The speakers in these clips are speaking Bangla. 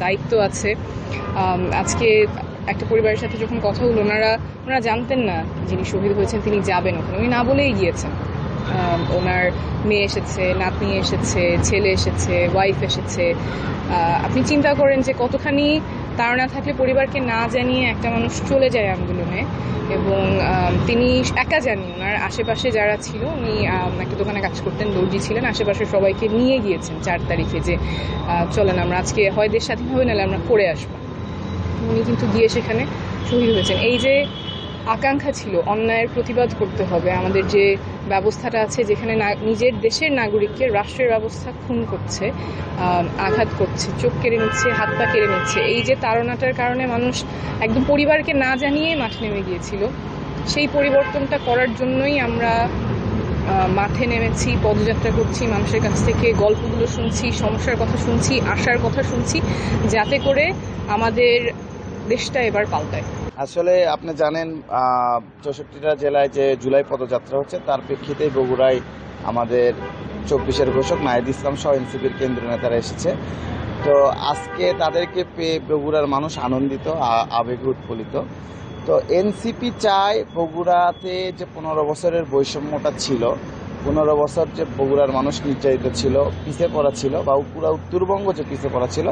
দায়িত্ব আছে। আজকে একটা পরিবারের সাথে যখন কথা হলো, ওনারা জানতেন না যিনি শহীদ হয়েছেন তিনি যাবেন ওখানে, উনি না বলেই গিয়েছেন। ওনার মেয়ে এসেছে, নাতনি এসেছে, ছেলে এসেছে, ওয়াইফ এসেছে। আপনি চিন্তা করেন যে কতখানি তাড়না থাকলে পরিবারকে না জানিয়ে একটা মানুষ চলে যায় আন্দোলনে। এবং তিনি একা যাননি, ওনার আশেপাশে যারা ছিল, উনি একটা দোকানে কাজ করতেন, দর্জি ছিলেন, আশেপাশে সবাইকে নিয়ে গিয়েছেন 4 তারিখে যে চলেন আমরা আজকে হয় দেশ স্বাধীন হবে, নাহলে আমরা করে আসবো। উনি কিন্তু গিয়ে সেখানে শহীদ হয়েছেন। এই যে আকাঙ্ক্ষা ছিল অন্যায়ের প্রতিবাদ করতে হবে, আমাদের যে ব্যবস্থাটা আছে যেখানে নিজের দেশের নাগরিককে রাষ্ট্রের ব্যবস্থা খুন করছে, আঘাত করছে, চোখ কেড়ে নিচ্ছে, হাত পা কেড়ে নিচ্ছে, এই যে তাড়নাটার কারণে মানুষ একদম পরিবারকে না জানিয়ে মাঠে নেমে গিয়েছিল, সেই পরিবর্তনটা করার জন্যই আমরা মাঠে নেমেছি, পদযাত্রা করছি, মানুষের কাছ থেকে গল্পগুলো শুনছি, সমস্যার কথা শুনছি, আশার কথা শুনছি, যাতে করে আমাদের দেশটা এবার পাল্টায়। আসলে আপনি জানেন 64টা জেলায় যে জুলাই পদযাত্রা হচ্ছে, তার প্রেক্ষিতেই বগুড়ায় আমাদের 24-এর ঘোষক নাহিদ ইসলাম সহ এনসিপির কেন্দ্রীয় নেতারা এসেছে। তো আজকে তাদেরকে পেয়ে বগুড়ার মানুষ আনন্দিত, আবেগে উৎফুল্লিত। তো এনসিপি চায় বগুড়াতে যে 15 বছরের বৈষম্যটা ছিল, 15 বছর যে বগুড়ার মানুষ নির্যাতিত ছিল, পিছিয়ে পড়া ছিল, বা পুরো উত্তরবঙ্গ যে পিছিয়ে পড়া ছিল,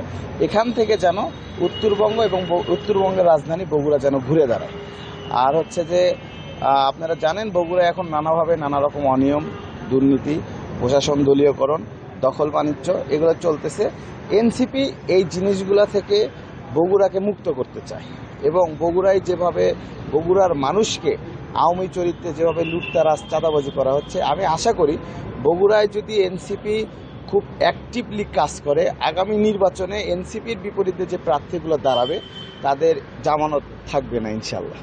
এখান থেকে যেন উত্তরবঙ্গ এবং উত্তরবঙ্গের রাজধানী বগুড়া যেন ঘুরে দাঁড়ায়। আর হচ্ছে যে আপনারা জানেন বগুড়া এখন নানাভাবে নানা রকম অনিয়ম, দুর্নীতি, প্রশাসন দলীয়করণ, দখল বাণিজ্য এগুলো চলতেছে। এনসিপি এই জিনিসগুলা থেকে বগুড়াকে মুক্ত করতে চায় এবং বগুড়ায় যেভাবে বগুড়ার মানুষকে আওয়ামী চরিত্রে যেভাবে লুটতারাজ, চাঁদাবাজি করা হচ্ছে, আমি আশা করি বগুড়ায় যদি এনসিপি খুব অ্যাক্টিভলি কাজ করে, আগামী নির্বাচনে এনসিপির বিপরীতে যে প্রার্থীগুলো দাঁড়াবে তাদের জামানত থাকবে না ইনশাল্লাহ।